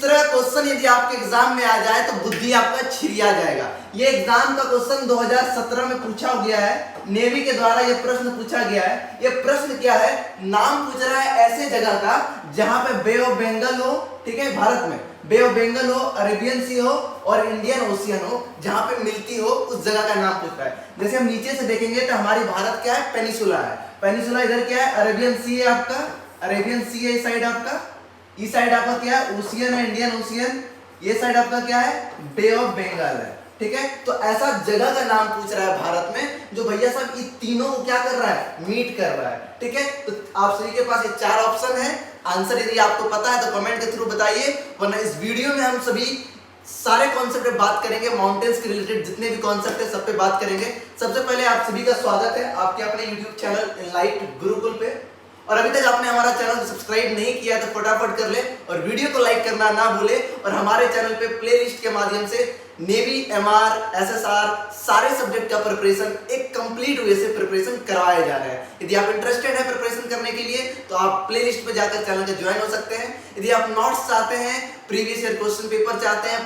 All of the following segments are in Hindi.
तरह का क्वेश्चन यदि आपके एग्जाम में आ जाए तो बुद्धि आपका छिरिया जाएगा। ये एग्जाम का क्वेश्चन 2017 में पूछा गया है, नेवी के द्वारा ये प्रश्न पूछा गया है। ये प्रश्न क्या है, नाम पूछ रहा है ऐसे जगह का जहां पे बे ऑफ बंगाल हो, ठीक है, भारत में बे ऑफ बंगाल हो, अरेबियन सी हो और इंडियन ओशियन हो, जहां पे मिलती हो उस जगह का नाम पूछ रहा है। जैसे हम नीचे से देखेंगे तो हमारी भारत क्या है, पेनिसुला है। पेनिसुला इधर क्या है, अरेबियन सी है आपका, अरेबियन सी है इस साइड आपका, इस साइड आपका क्या है, ओशियन है, इंडियन ओशियन। ये साइड आपका क्या है, बे ऑफ बंगाल है, ठीक है। तो ऐसा जगह का नाम पूछ रहा है भारत में जो भैया साहब ये तीनों को क्या कर रहा है, मीट कर रहा है, ठीक है। तो आप सभी के पास ये चार ऑप्शन है। आंसर यदि आपको पता है तो कमेंट के थ्रू बताइए, वरना इस वीडियो में हम सभी सारे कॉन्सेप्ट पे बात करेंगे, माउंटेन्स के रिलेटेड जितने भी कॉन्सेप्ट है सब पे बात करेंगे। सबसे पहले आप सभी का स्वागत है आपके अपने यूट्यूब चैनल एनलाइट गुरुकुल पे। और अभी तक आपने हमारा चैनल सब्सक्राइब नहीं किया तो फटाफट कर ले और वीडियो को लाइक करना ना भूले। और हमारे चैनल पे प्लेलिस्ट के माध्यम से नेवी, एमआर, एसएसआर सारे सब्जेक्ट का प्रिपरेशन एक कंप्लीट वे से प्रिपरेशन करवाए जा रहे हैं। यदि आप इंटरेस्टेड है प्रिपरेशन करने के लिए तो आप प्लेलिस्ट पे जाकर चैनल के ज्वाइन हो सकते हैं। यदि आप नोट्स चाहते हैं, प्रीवियस ईयर क्वेश्चन पेपर चाहते हैं,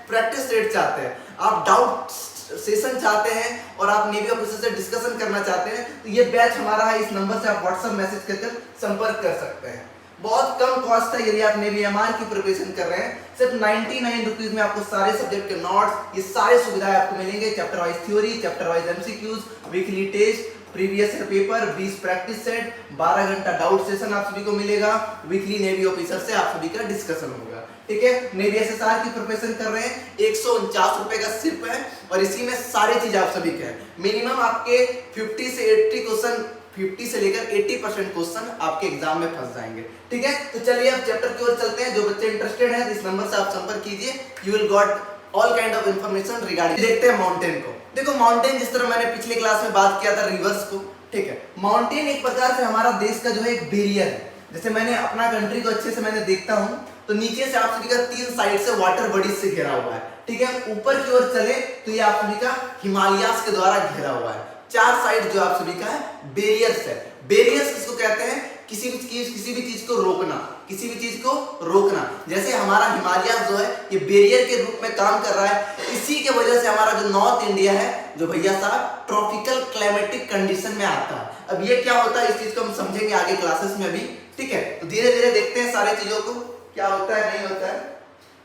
प्रैक्टिस सेट चाहते हैं, आप डाउट सेशन चाहते हैं और आप नेवी ऑफिसर से डिस्कशन करना चाहते हैं तो ये बैच हमारा है। इस नंबर से आप व्हाट्सएप मैसेज कर संपर्क कर सकते हैं। बहुत कम कॉस्ट है यदि आप नेवी एमआर की प्रिपरेशन कर रहे हैं। सिर्फ 99 रुपीज में आपको सारे सब्जेक्ट के नोट्स, ये सारे सुविधाएं आपको मिलेंगे। Chapter wise theory, chapter wise MCQs, weekly test, previous year paper, 20 practice set, 12 घंटा डाउट सेशन आप सभी को मिलेगा। वीकली नेवी ऑफिसर से आप सभी का डिस्कशन होगा, ठीक है। नेवी एसएसआर की प्रिपरेशन कर रहे हैं, 149 रुपए का सिर्फ है और इसी में सारी चीज आप सभी के हैं। मिनिमम आपके 50 से 80 क्वेश्चन, 50 से लेकर 80% क्वेश्चन आपके एग्जाम में फंस जाएंगे, ठीक है। तो चलिए अब चैप्टर की ओर चलते हैं। जो बच्चे इंटरेस्टेड हैं इस नंबर से आप संपर्क कीजिए, you will got all kind of information regarding. देखते हैं माउंटेन को। देखो माउंटेन जिस तरह मैंने पिछले क्लास में बात किया था रिवर्स को, ठीक है। माउंटेन एक प्रकार से हमारा देश का जो है एक बैरियर है। जैसे मैंने अपना कंट्री को अच्छे से मैंने देखता हूँ तो नीचे से आप सभी का 3 साइड से वाटर बॉडीज से घेरा हुआ है, ठीक है। ऊपर की ओर चले तो ये आप सभी का हिमालयास के द्वारा घेरा हुआ है। 4 साइड जो आप सभी का है बैरियर्स है। बैरियर्स किसको कहते हैं, किसी भी चीज को रोकना, किसी भी चीज को रोकना। जैसे हमारा हिमालयास जो है ये बैरियर के रूप में काम कर रहा है। इसी के वजह से हमारा जो नॉर्थ इंडिया है जो भैया साहब ट्रॉपिकल क्लाइमेटिक कंडीशन में आता है। अब ये क्या होता है इस चीज को हम समझेंगे आगे क्लासेस में भी, ठीक है। तो धीरे धीरे देखते हैं सारी चीजों को क्या होता है नहीं होता है,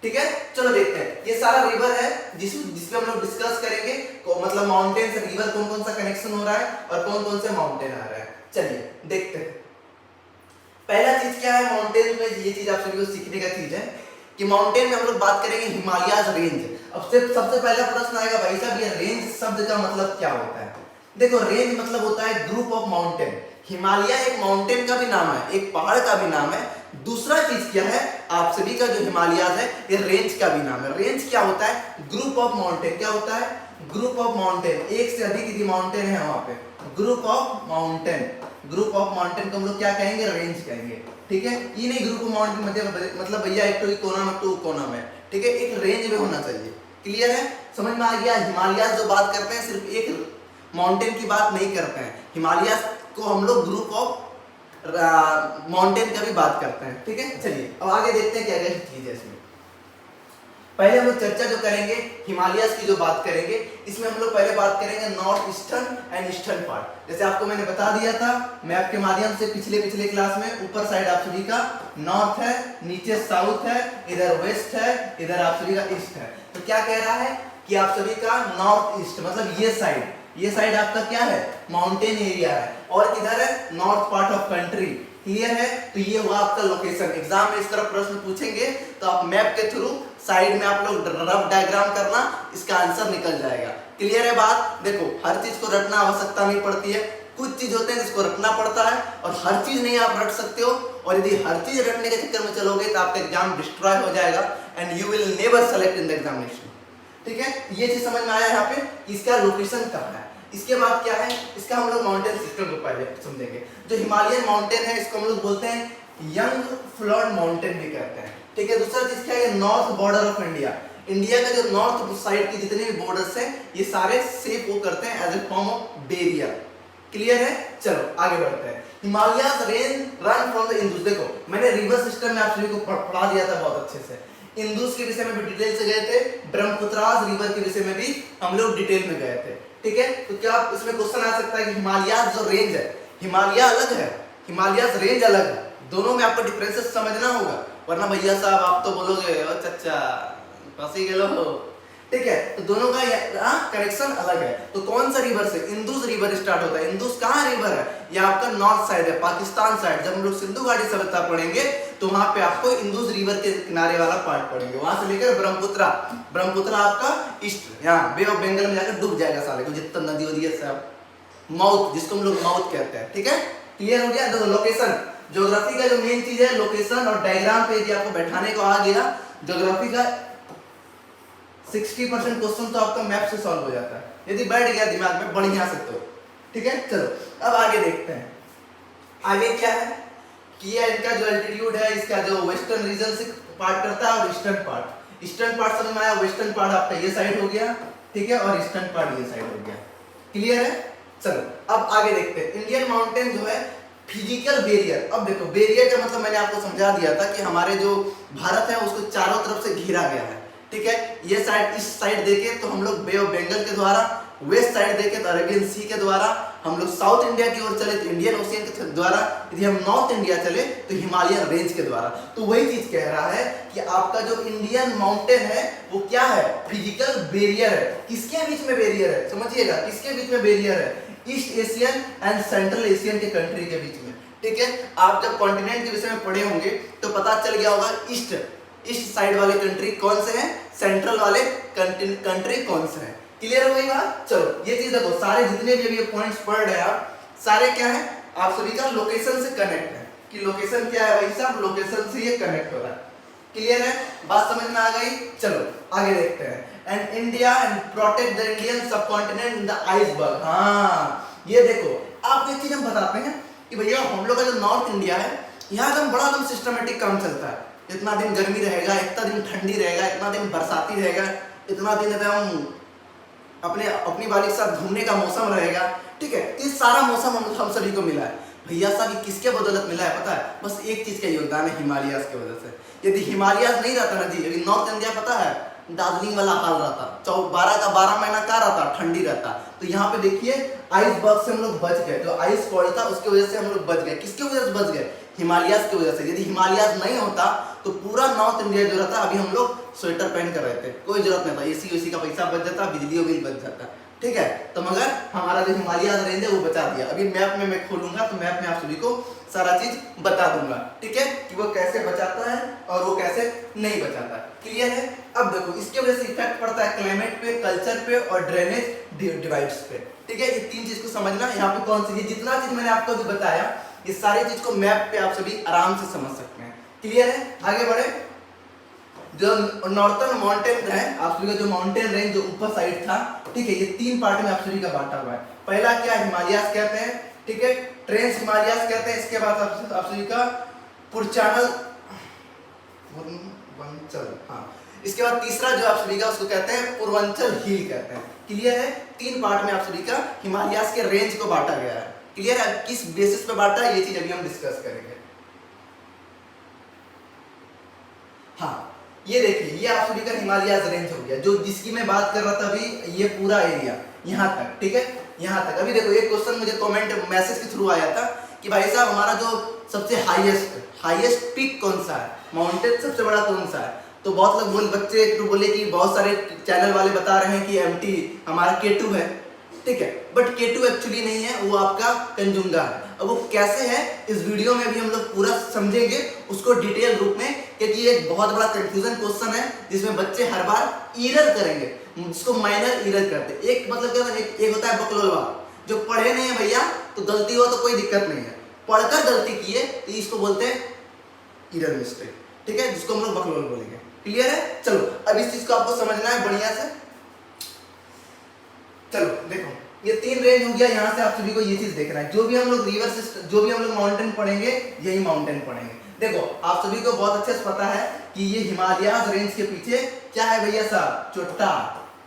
ठीक है। चलो देखते हैं। ये सारा रिवर है जिसपे हम लोग डिस्कस करेंगे मतलब माउंटेन से रिवर कौन कौन सा कनेक्शन हो रहा है और कौन कौन से माउंटेन आ रहा है। चलिए देखते हैं। पहला चीज क्या है माउंटेन में, ये चीज आप सभी को सीखने का चीज है कि माउंटेन में हम लोग बात करेंगे हिमालयाज रेंज। अब सबसे पहला प्रश्न आएगा भाई साहब ये रेंज शब्द का मतलब क्या होता है। देखो रेंज मतलब होता है ग्रुप ऑफ माउंटेन। हिमालय एक माउंटेन का भी नाम है, एक पहाड़ का भी नाम है। दूसरा चीज क्या है, आप सभी का जो हिमालयाज है ये रेंज का भी नाम है। रेंज क्या होता है, ग्रुप ऑफ माउंटेन। क्या होता है, ग्रुप ऑफ माउंटेन। एक से अधिक यदि माउंटेन है वहां पे group of mountain. Group of mountain को हम लोग क्या कहेंगे, रेंज कहेंगे, ठीक है। ये नहीं ग्रुप ऑफ माउंटेन मतलब भैया एक तो कोना में तो कोना में, ठीक है। एक रेंज में होना चाहिए। क्लियर है, समझ में आ गया। हिमालयाज जो बात करते हैं सिर्फ एक माउंटेन की बात नहीं करते हैं। हिमालयाज को हम लोग ग्रुप ऑफ माउंटेन का भी बात करते हैं, ठीक है। चलिए अब आगे देखते हैं क्या क्या चीज है इसमें। पहले हम लोग चर्चा जो करेंगे हिमालयाज की जो बात करेंगे, इसमें हम लोग पहले बात करेंगे north eastern and eastern part. जैसे आपको मैंने बता दिया था मैप के माध्यम से पिछले क्लास में, ऊपर साइड आप सभी का नॉर्थ है, नीचे साउथ है, इधर वेस्ट है, इधर आप सभी का ईस्ट है। तो क्या कह रहा है कि आप सभी का नॉर्थ ईस्ट मतलब ये साइड आपका क्या है, माउंटेन एरिया है और इधर है north part of country. Clear है, तो ये हुआ आपका लोकेशन। एग्जाम में इस तरह प्रश्न पूछेंगे तो आप मैप के थ्रू साइड में आप लोग रफ डायग्राम करना, इसका आंसर निकल जाएगा। क्लियर है बात। देखो हर चीज को रटना आवश्यकता नहीं पड़ती है, कुछ चीज होते हैं जिसको रटना पड़ता है और हर चीज नहीं आप रट सकते हो। और यदि हर चीज रटने के चक्कर में चलोगे तो आपका एग्जाम डिस्ट्रॉय हो जाएगा and you will never select in the examination, ठीक है। ये चीज समझ में आया यहाँ पे, इसका लोकेशन कहाँ है। इसके बाद क्या है, इसका हम लोग माउंटेन सिस्टम को पहले समझेंगे। जो हिमालयन माउंटेन है इसको हम लोग बोलते हैं यंग फ्लोर्ड माउंटेन भी कहते हैं, ठीक है। दूसरा चीज क्या है, north border of India. India का जो नॉर्थ साइड की जितने भी बॉर्डर्स हैं ये सारे सेफ वो करते हैं as a form of barrier. Clear है, चलो आगे बढ़ते हैं। Himalayas range run from the Indus. देखो मैंने रिवर सिस्टम में आप सभी को पढ़ा दिया था बहुत अच्छे से। इंदुस के विषय में भी डिटेल से गए थे, ब्रह्मपुत्रास रिवर के विषय में भी हम लोग डिटेल में गए थे। ठीक है, तो क्या इसमें क्वेश्चन आ सकता है कि हिमालयाज जो रेंज है, हिमालय अलग है, हिमालयाज रेंज अलग है, दोनों में आपको डिफरेंसेस समझना होगा, वरना भैया साहब आप तो बोलोगे ओ चचा फंसी गए हो। ठीक है, तो दोनों का कनेक्शन अलग है। तो कौन सा रिवर से? इंदुस रिवर स्टार्ट होता है। इंदुस कहाँ रिवर है? ये आपका नॉर्थ साइड है, पाकिस्तान साइड। जब हम लोग सिंधु घाटी सभ्यता पढ़ेंगे तो वहां पे आपको इंदुस रिवर के किनारे वाला पार्ट पढ़ेंगे, वहां से लेकर ब्रह्मपुत्रा, ब्रह्मपुत्रा आपका ईस्ट यहाँ बे ऑफ बंगाल में जाकर डूब जाएगा साले को, जितना नदी वदी है सब, माउथ जिसको हम लोग माउथ कहते हैं। ठीक है, क्लियर हो गया? देखो लोकेशन, ज्योग्राफी का जो मेन चीज है लोकेशन और डायग्राम पे यदि आपको बैठाने को आ गया, ज्योग्राफी का 60% क्वेश्चन तो आपका मैप से सॉल्व हो जाता है यदि बैठ गया दिमाग में बढ़िया से तो। ठीक है, चलो अब आगे देखते हैं। आगे क्या है कि ये इनका जो एल्टीट्यूड है, इसका जो वेस्टर्न रीजन से पार्ट करता है और ईस्टर्न पार्ट। ईस्टर्न पार्ट समझ में आया, वेस्टर्न पार्ट आपका ये साइड हो गया, ठीक है, और ईस्टर्न पार्ट ये साइड हो गया। क्लियर है? चलो अब आगे देखते हैं। इंडियन माउंटेन जो है फिजिकल बैरियर। अब देखो बैरियर का मतलब मैंने आपको समझा दिया था कि हमारे जो भारत है उसको चारों तरफ से घिरा गया है। ठीक है, ये साइड, इस साइड देखे तो हम लोग बे ऑफ बंगाल के द्वारा, वेस्ट साइड देखे तो अरेबियन सी के द्वारा, हम लोग साउथ इंडिया की ओर चले तो इंडियन ओशियन के द्वारा, यदि हम नॉर्थ इंडिया चले तो हिमालयन रेंज के द्वारा। तो वही चीज कह रहा है कि आपका जो इंडियन माउंटेन है वो क्या है? फिजिकल बैरियर है। किसके बीच में बैरियर है? समझिएगा, किसके बीच में बैरियर है? East Asian and central Asian के कंट्री के बीच में। ठीक है, आप जब कॉन्टिनेंट के विषय में पढ़े होंगे तो पता चल गया होगा ईस्ट साइड वाले कंट्री कौन से हैं, सेंट्रल वाले कंट्री कौन से हैं। क्लियर हो गई बात? चलो ये चीज देखो, सारे जितने भी अभी पॉइंट्स पढ़ रहे हैं आप, सारे क्या है? आप सभी का लोकेशन से कनेक्ट है कि लोकेशन क्या है भाई साहब, लोकेशन से ये कनेक्ट हो रहा है। क्लियर है? बात समझ में आ गई? चलो आगे देखते हैं। And India and protect the Indian subcontinent in the iceberg. हाँ ये देखो, आपको एक चीज हम बताते हैं कि भैया हम लोग का जो नॉर्थ इंडिया है, यहाँ एकदम बड़ा एकदम सिस्टमेटिक काम चलता है। इतना दिन गर्मी रहेगा, इतना दिन ठंडी रहेगा, इतना दिन बरसाती रहेगा, इतना दिन एकदम अपनी वाली के साथ घूमने का मौसम रहेगा। ठीक है, ये सारा मौसम हम सभी को मिला है। भैया साहब ये किसके बदौलत मिला है पता है? बस एक चीज का योगदान है, हिमालयाज की वजह से। यदि हिमालयाज नहीं रहता ना जी, यदि नॉर्थ इंडिया पता है दार्जिलिंग वाला हाल रहता, 12 का 12 महीना क्या रहता? ठंडी रहता। तो यहाँ पे देखिए आइसबर्ग से हम लोग बच गए, जो आइस कॉल था उसकी वजह से हम लोग बच गए। किसकी वजह से बच गए? हिमालयाज की वजह से। यदि हिमालयाज नहीं होता तो पूरा नॉर्थ इंडिया जो रहता, अभी हम लोग स्वेटर पहन कर रहते, कोई जरूरत नहीं था, एसी का पैसा बच जाता, बिजली बिल बच जाता। ठीक है, तो मगर हमारा जो हिमालयाज रेंज है वो बचा दिया। अभी मैप में मैं खोलूंगा तो मैप में आप सभी को सारा चीज बता दूंगा। ठीक है, कि वो कैसे बचाता है और वो कैसे नहीं बचाता है। क्लियर है? अब देखो इसके वजह से इफेक्ट पड़ता है क्लाइमेट पे, कल्चर पे और ड्रेनेज डिवाइड्स पे। ठीक है, ये तीन चीज को समझना। यहाँ पे कौन सी, ये जितना चीज मैंने आपको अभी बताया, ये सारी चीज को मैप पे आप सभी आराम से समझ सकते हैं। क्लियर है? आगे बढ़े। जो नॉर्थर्न माउंटेन है, आप सभी का जो माउंटेन रेंज जो ऊपर साइड था, ठीक है, ये तीन पार्ट में आप सभी का बांटा हुआ है। पहला क्या, हिमालयास कहते हैं, ठीक है, ट्रेंस हिमालयास कहते हैं। इसके बाद आप सभी का पूर्वांचल, हाँ, इसके बाद तीसरा जो आप सभी का उसको कहते हैं पूर्वांचल हिल कहते हैं। क्लियर है? तीन पार्ट में आप सभी का हिमालयास के रेंज को बांटा गया है। क्लियर है? किस बेसिस पे बांटा है ये चीज अभी हम डिस्कस करेंगे। हाँ ये देखिए, ये आप सभी का हिमालयाज रेंज हो गया, जो जिसकी मैं बात कर रहा था अभी, ये पूरा एरिया यहाँ तक। ठीक है, यहाँ तक। अभी देखो एक क्वेश्चन मुझे कमेंट मैसेज के थ्रू आया था कि भाई साहब हमारा जो सबसे हाईएस्ट पीक कौन सा है, माउंटेन सबसे बड़ा कौन सा है? तो बहुत लोग बच्चे तो बोले कि बहुत सारे चैनल वाले बता रहे हैं कि एमटी हमारा K2 है। ठीक है, बट K2 एक्चुअली नहीं है, वो आपका कंजुंगा है। अब वो कैसे है इस वीडियो में भी हम लोग पूरा समझेंगे उसको डिटेल रूप में, क्योंकि ये एक बहुत बड़ा कंफ्यूजन क्वेश्चन है जिसमें बच्चे हर बार एरर करेंगे, जिसको माइनर एरर करते हैं। एक मतलब क्या, एक होता है बकलोलवा, जो पढ़े नहीं है भैया तो गलती हो तो कोई दिक्कत नहीं है, पढ़कर गलती किए तो इसको बोलते हैं एरर मिस्टेक। ठीक है, जिसको हम लोग बकलोल बोलेंगे। क्लियर है? चलो अब इस चीज को आपको समझना है बढ़िया से। चलो देखो, ये तीन रेंज हो गया, यहाँ से आप सभी को ये चीज देखना है। जो भी हम लोग रिवर सिस्टम, जो भी हम लोग माउंटेन पढ़ेंगे, यही माउंटेन पढ़ेंगे। देखो आप सभी को बहुत अच्छे से पता है कि ये हिमालयाज रेंज के पीछे क्या है भैया साहब? चोटा।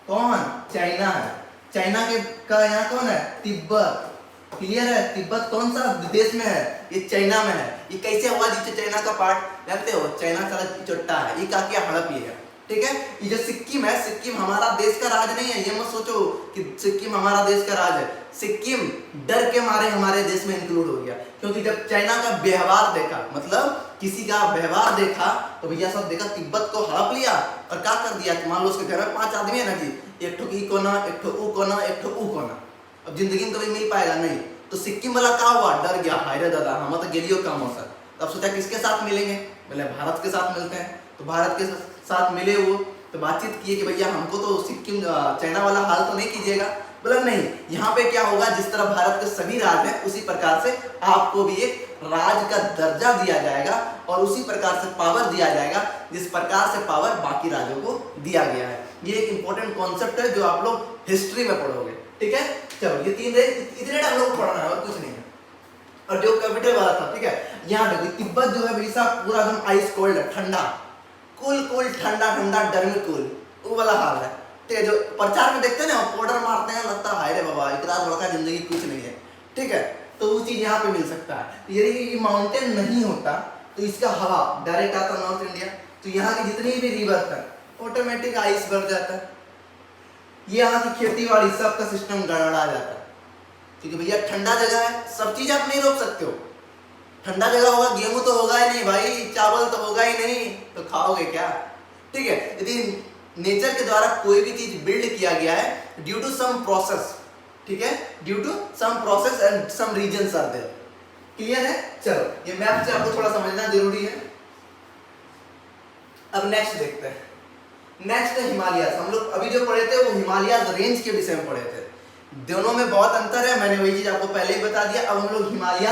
कौन? चाइना है। चाइना के का यहाँ कौन है? तिब्बत। क्लियर है? तिब्बत कौन सा देश में है? ये चाइना में है। ये कैसे हुआ जी चाइना का पार्ट? जानते हो चाइना सारा चोट्टा है, ये का क्या हड़प ये है, ठीक है। ये जो सिक्किम है, सिक्किम हमारा देश का राज नहीं है, ये मत सोचो कि सिक्किम हमारा देश का राज है। सिक्किम डर के मारे हमारे देश में इंक्लूड हो गया, क्योंकि जब चाइना का व्यवहार देखा, मतलब किसी का व्यवहार देखा, तो भैया सब देखा तिब्बत को हड़प लिया और क्या कर दिया। मान लो उसके घर में 5 आदमी है ना जी, एक ठो ई कोना, एक ठो ऊ कोना, एक ठो ऊ कोना। अब जिंदगी में कभी मिल पाएगा नहीं, तो सिक्किम वाला क्या हुआ, डर गया, हाय रे दादा हम तो गेलियो काम हो सर। तब सोचा किसके साथ मिलेंगे, बोले भारत के साथ मिलते हैं। तो भारत के साथ मिले वो, तो बातचीत किए कि भैया हमको तो सिक्किम चाइना वाला हाल तो नहीं कीजिएगा। बोला नहीं, यहाँ पे क्या होगा, जिस तरह भारत के सभी राज्य हैं उसी प्रकार से आपको भी एक राज्य का दर्जा दिया जाएगा और उसी प्रकार से पावर दिया जाएगा जिस प्रकार से पावर बाकी राज्यों को दिया गया है। ये एक इंपॉर्टेंट कॉन्सेप्ट है जो आप लोग हिस्ट्री में पढ़ोगे, ठीक है। चलो ये 3 इतने हम लोग पढ़ना है और कुछ नहीं है। और जो कैपिटल वाला था, ठीक है, यहाँ देखो तिब्बत जो है भाई साहब पूरा एकदम आइस कोल्ड है, ठंडा, कूल ठंडा ठंडा डर्मी कूल, वो वाला हाल है, ठीक है। जो प्रचार में देखते हैं ना, पाउडर मारते हैं, लगता है हाय रे बाबा इतना बड़ा जिंदगी कुछ नहीं है, ठीक है। तो वो चीज यहाँ पे मिल सकता है। यदि ये माउंटेन नहीं होता तो इसका हवा डायरेक्ट आता नॉर्थ इंडिया, तो यहाँ की जितनी भी रिवर है ऑटोमेटिक आइस भर जाता है, ये यहाँ की खेती बाड़ी सबका सिस्टम गड़बड़ा जाता है, क्योंकि भैया ठंडा जगह है, सब चीज आप नहीं रोक सकते हो। ठंडा जगह होगा, गेहूं तो होगा ही नहीं भाई, चावल तो होगा ही नहीं, तो खाओगे क्या, ठीक है। यदि नेचर के द्वारा कोई भी चीज बिल्ड किया गया है ड्यू टू सम प्रोसेस, ठीक है, due to some process and some reasons are there, clear है। चलो ये मैप से आपको थोड़ा समझना जरूरी है। अब नेक्स्ट देखते हैं, नेक्स्ट है हिमालय। हम लोग अभी जो पढ़े थे वो हिमालय रेंज के विषय में पढ़े थे, दोनों में बहुत अंतर है, मैंने वही चीज आपको पहले ही बता दिया। अब हम लोग हिमालय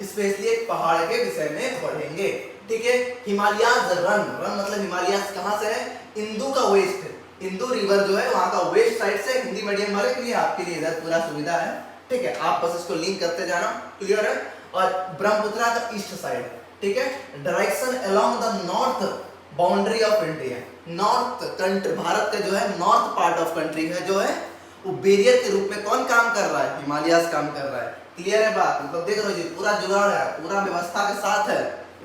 स्पेशली एक पहाड़ के विषय में पढ़ेंगे, ठीक है। हिमालय रन मतलब हिमालय कहाँ से है, इंदु का वेस्ट, इंदु रिवर जो है वहां का वेस्ट साइड से। हिंदी मीडियम वाले के लिए आपके लिए इधर पूरा सुविधा है, ठीक है, आप बस इसको लिंक करते जाना, क्लियर है। और ब्रह्मपुत्र का ईस्ट साइड, ठीक है, direction along the north boundary of India, north country, Bharat का जो है नॉर्थ पार्ट ऑफ कंट्री है जो है वो बैरियर के रूप में कौन काम कर रहा है, हिमालय काम कर रहा है, क्लियर है बात। मतलब देख रहे हो जी, पूरा जुगाड़ है, पूरा व्यवस्था के साथ है,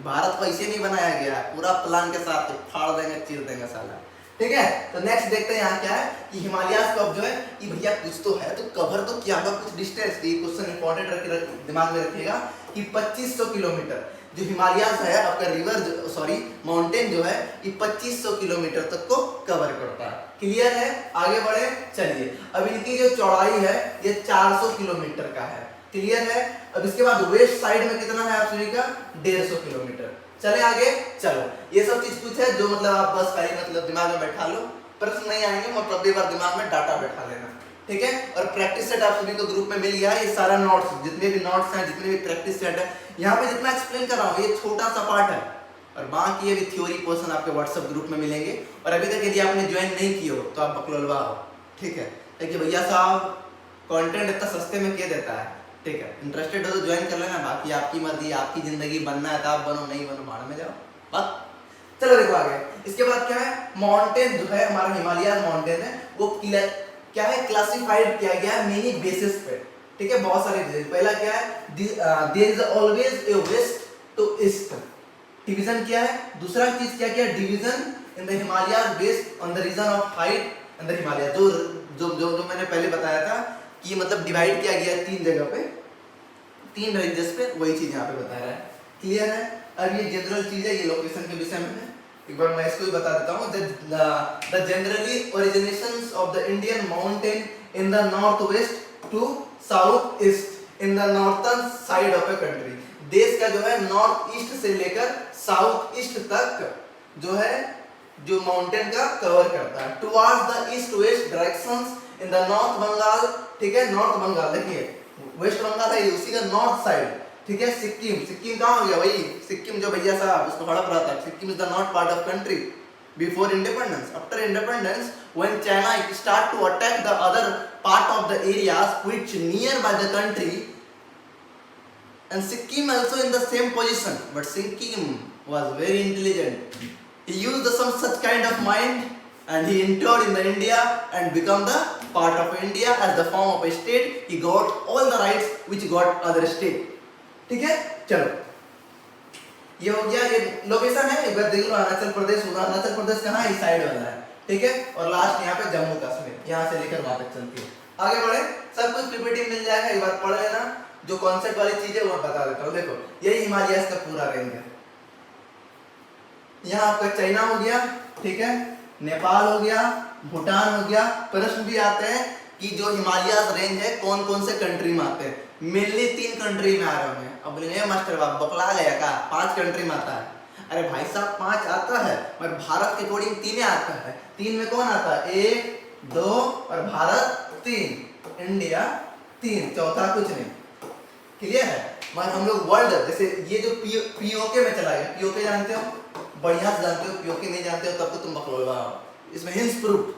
भारत को ऐसे नहीं बनाया गया है, पूरा प्लान के साथ फाड़ देंगे चीर देंगे साला, ठीक है। तो नेक्स्ट देखते हैं यहाँ क्या है कि हिमालय कब जो है ये भैया कुछ तो है, तो कवर तो क्या होगा, कुछ डिस्टेंस, ये क्वेश्चन इंपॉर्टेंट दिमाग में रखिएगा कि 2500 किलोमीटर जो हिमालय है आपका रिवर, सॉरी माउंटेन जो है ये 2500 किलोमीटर तक को कवर करता है, क्लियर है। आगे बढ़े, चलिए अब इनकी जो चौड़ाई है ये 400 किलोमीटर का है, क्लियर है। अब इसके बाद वेस्ट साइड में कितना है आप सभी का, 150 किलोमीटर। चले आगे, चलो ये सब चीज कुछ है जो मतलब आप बस खाली मतलब दिमाग में बैठा लो, प्रश्न नहीं आएंगे, मतलब एक बार दिमाग में डाटा बैठा लेना, ठीक है। और प्रैक्टिस सेट आप सभी को ग्रुप में मिल गया है, ये सारा नोट्स, जितने भी नोट्स हैं, जितने भी प्रैक्टिस सेट है, यहाँ पे जितना एक्सप्लेन कर रहा हूँ ये छोटा सा पार्ट है, और बाकी ये भी थ्योरी पोर्शन आपके व्हाट्सएप ग्रुप में मिलेंगे। और अभी तक यदि आपने ज्वाइन नहीं किया हो तो आप बकलोलवा हो, ठीक है। देखिए भैया साहब कंटेंट इतना सस्ते में क्या देता है, ठीक है, इंटरेस्टेड हो तो ज्वाइन कर लेना, बाकी आपकी मर्जी, आपकी जिंदगी, बनना है तो आप बनो, नहीं बनो भाड़ में जाओ बात। चलो देखो आगे, इसके बाद क्या है, माउंटेन जो है हमारा हिमालय माउंटेन है वो क्या है, क्लासिफाइड किया गया है मेनी बेसिस पे, ठीक है, बहुत सारे डिवीजन। पहला क्या है, there is always a west to east, division क्या है। दूसरा चीज क्या किया, division in the Himalaya based on the region of height in the Himalaya, जो जो जो जो मैंने पहले बताया था कि मतलब डिवाइड किया गया है 3 जगह पे, 3 रेंजेस पे, वही चीज यहाँ पे बता रहा है, क्लियर है। अब ये जनरल चीज है, ये लोकेशन के विषय में है, एक बार मैं इसको भी बता देता हूँ। The generally originations of the Indian mountain in the north west to south east in the northern side of a country, देश का जो है नॉर्थ ईस्ट से लेकर साउथ ईस्ट तक जो है जो माउंटेन का कवर करता है, towards the east west directions in the north Bengal, ठीक है, नॉर्थ बंगाल, देखिए वेस्ट बंगाल है उसी का नॉर्थ साइड, ठीक है। सिक्किम, सिक्किम कहाँ हो गया भाई, सिक्किम जो भैया साहब उसको हड़प रहा था, Sikkim is the not part of country before independence, after independence when China start to attack the other part of the areas which near by the country and Sikkim also in the same position, but Sikkim was very intelligent, he used some such kind of mind and he entered in the India and become the part of India as the form of a state. He got all the rights which got other state. ठीक है, चलो ये हो गया, ये लोकेशन है, एक बार देख लो अरुणाचल प्रदेश, अरुणाचल प्रदेश कहाँ है, इस साइड वाला है, ठीक है, और लास्ट यहाँ पे जम्मू कश्मीर, यहाँ से लेकर वहां तक चलती है। आगे बढ़े, सब कुछ पीपीटी मिल जाएगा, एक बार पढ़ लेना, जो कॉन्सेप्ट वाली चीज है वो बता देता हूँ। देखो यही हिमालयस का पूरा रेंज है, यहाँ आपका चाइना हो गया, ठीक है, नेपाल हो गया, भूटान हो गया। प्रश्न भी आते हैं कि जो हिमालयस रेंज है कौन कौन से कंट्री में आते हैं, मेनली 3 कंट्री में आ रहे हैं। अब बोलेंगे मास्टर बाप बकला गया का 5 कंट्री में आता है, अरे भाई साहब 5 आता है, मगर भारत के अकॉर्डिंग 3 आता है। 3 में कौन आता है, 1 2 और भारत 3, इंडिया 3, चौथा कुछ नहीं, क्लियर है। मगर हम लोग वर्ल्ड, जैसे ये जो पीओके में चला गया, पीओके जानते हो, बढ़िया से जानते हो, पीओके नहीं जानते हो तब तो तुम बकलोल हो, इसमें हिंस प्रूफ,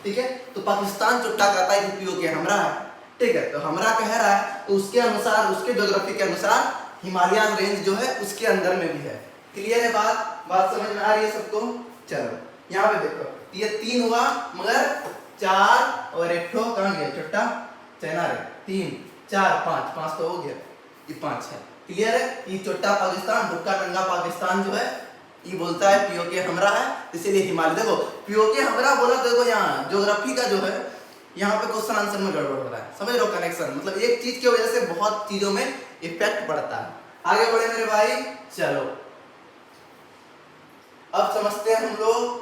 ठीक है। तो पाकिस्तान चुट्टा कहता है कि पीओके हमरा है, ठीक है, तो हमरा कह रहा है, तो उसके अनुसार, उसके ज्योग्राफी के अनुसार हिमालयन रेंज जो है उसके अंदर में भी है। क्लियर है बात समझ में आ रही है सबको। चलो यहाँ पे देखो, ये 3 हुआ, मगर 4 और 1 ठो कहाँ गया, चुट्टा चाइना रे, 3 4 5 तो हो गया, ये 5 है। क्लियर है, ये चुट्टा पाकिस्तान, भुक्का टंगा पाकिस्तान जो है ये बोलता है पीओके हमरा है, इसीलिए हिमालय। देखो पीओके हमरा बोला, देखो यहाँ ज्योग्राफी का जो है यहाँ पे क्वेश्चन आंसर में गड़बड़ हो रहा है, समझ लो कनेक्शन, मतलब एक चीज की वजह से बहुत चीजों में इफेक्ट पड़ता है। आगे बढ़े मेरे भाई, चलो अब समझते हैं हम लोग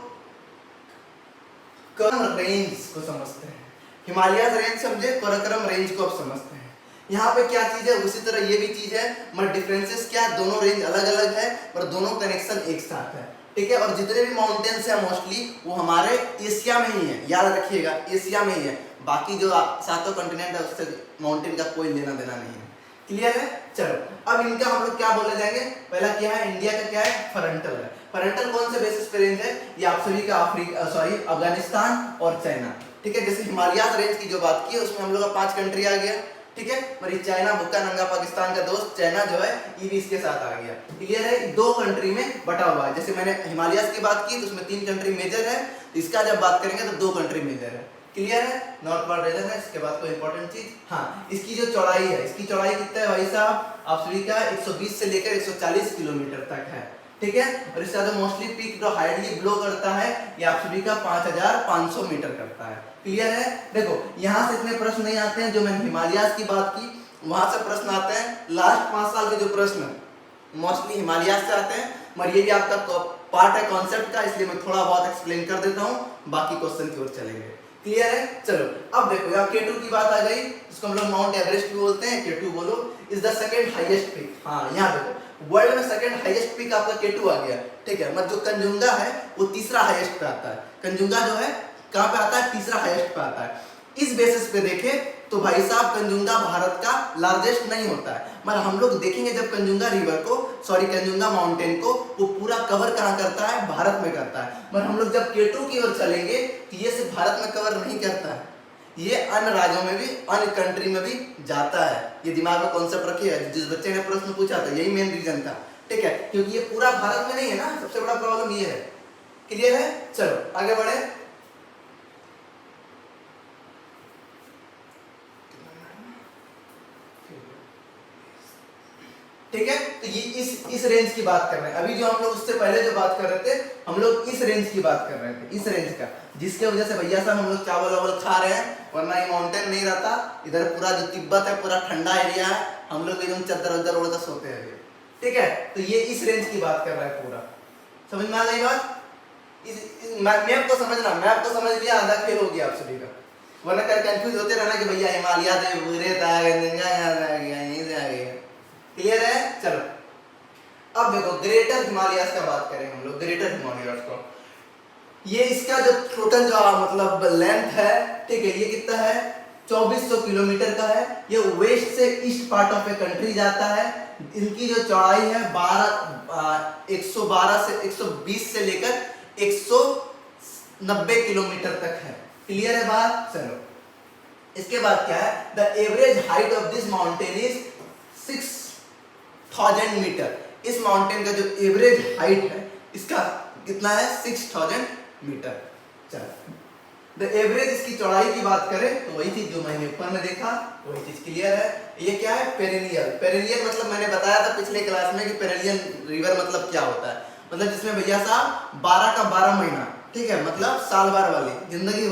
करम रेंज को समझते हैं। हिमालय रेंज समझे, कराकोरम रेंज को अब समझते हैं। यहाँ पे क्या चीज है, उसी तरह ये भी चीज है, मगर डिफरेंसेस क्या, दोनों रेंज अलग अलग है और दोनों कनेक्शन एक साथ है, ठीक है। और जितने भी माउंटेन्स है मोस्टली वो हमारे एशिया में ही है, याद रखिएगा एशिया में ही है, बाकी जो 7 कंटिनेंट है उससे माउंटेन का कोई लेना देना नहीं है। क्लियर है, चलो अब इनका हम लोग क्या बोले जाएंगे, पहला क्या है, इंडिया का क्या है, फ्रंटल है। फ्रंटल कौन से बेसिस पे रेंज है, ये आप सभी का अफगानिस्तान और चाइना, ठीक है। जैसे हिमालयस रेंज की जो बात की उसमें हम लोग का 5 कंट्री आ गया, ठीक है, और ये चाइना भुक्का नंगा पाकिस्तान का दोस्त चाइना जो है ये भी इसके साथ आ गया। क्लियर है, 2 कंट्री में बटा हुआ है। जैसे मैंने हिमालयस की बात की तो उसमें 3 कंट्री मेजर है, तो इसका जब बात करेंगे तो 2 कंट्री मेजर है। क्लियर है, नॉर्थ पार्ट रीजन है। इसके बाद कोई इंपॉर्टेंट चीज, हाँ इसकी जो चौड़ाई है, इसकी चौड़ाई कितना है भाई साहब, आप सभी का 120 से लेकर 140 किलोमीटर तक है, ठीक है। और इसका जो मोस्टली पीक जो हाइटली ब्लो करता है ये आप सभी का 5500 मीटर करता है। क्लियर है, देखो यहाँ से इतने प्रश्न नहीं आते हैं, जो मैंने हिमालयस की बात की वहां से प्रश्न आते हैं। लास्ट 5 साल के जो प्रश्न मोस्टली हिमालयस से आते हैं, मगर ये भी आपका पार्ट है कॉन्सेप्ट का, इसलिए मैं थोड़ा बहुत एक्सप्लेन कर देता हूँ, बाकी क्वेश्चन की ओर चलेंगे। क्लियर है, चलो अब देखो यहाँ K2 की बात आ गई, इसको हम लोग माउंट एवरेस्ट भी बोलते हैं। K2 बोलो is the second highest peak. हाँ यहाँ देखो वर्ल्ड में सेकंड हाईएस्ट पीक आपका K2 आ गया, ठीक है। मतलब जो कंजुंगा है वो तीसरा हाईएस्ट पे आता है, कंजुंगा जो है कहाँ पे आता है, तीसरा हाईएस्ट पे आता है। इस बेसिस पे देखें तो भाई साहब कंजुंगा भारत का लार्जेस्ट नहीं होता है, मगर हम लोग देखेंगे जब कंजुंगा रिवर को, सॉरी कंजुंगा माउंटेन को वो पूरा कवर कहाँ करता है, भारत में करता है। मगर हम लोग जब K2 की ओर चलेंगे तो ये सिर्फ भारत में कवर नहीं करता है, ये अन्य राज्यों में भी, अन्य कंट्री में भी जाता है। ये दिमाग में कॉन्सेप्ट रखिएगा, जिस बच्चे ने प्रश्न पूछा था यही मेन रीजन था, ठीक है, क्योंकि ये पूरा भारत में नहीं है ना, सबसे बड़ा प्रॉब्लम ये है। क्लियर है, चलो आगे बढ़े। ठीक है, तो ये इस रेंज की बात कर रहे हैं। अभी जो हम लोग उससे पहले जो बात कर रहे थे, हम लोग इस रेंज की बात कर रहे थे, इस रेंज का, जिसके वजह से भैया साहब हम लोग चावल वावल खा रहे हैं, वरना ये माउंटेन नहीं रहता। इधर पूरा जो तिब्बत है पूरा ठंडा एरिया है, हम लोग एकदम चद्दर ओढ़कर सोते हैं, ठीक है। तो ये इस रेंज की बात कर रहा है पूरा, समझ में आ गई बात। मैप को समझना, मैप को समझ लिया आधा खेल हो गया आप सभी का, वरना कंफ्यूज होते रहना कि भैया हिमालय से क्लियर है। चलो अब देखो ग्रेटर हिमालयस का बात करें हम लोग, ग्रेटर हिमालयस को, ये इसका जो टोटल जो मतलब लेंथ है, ठीक है, ये कितना है 2400 किलोमीटर का है। ये वेस्ट से east part of a country जाता है। इनकी जो चौड़ाई है 112 से 120 से लेकर 190 किलोमीटर तक है। क्लियर है बात, चलो इसके बाद क्या है, the average height of this mountain is 6000 metre. इस माउंटेन का जो एवरेज हाइट है इसका कितना है 6000 मीटर। चलो द एवरेज इसकी चौड़ाई की बात करें तो वही चीज जो मैंने ऊपर में देखा वही चीज क्लियर है। ये क्या है, पेरेनियल। पेरेनियल मतलब मैंने बताया था पिछले क्लास में कि पेरेनियल रिवर मतलब क्या होता है, मतलब जिसमें भैया साहब 12 का 12 महीना, ठीक है, मतलब साल भर वाली, जिंदगी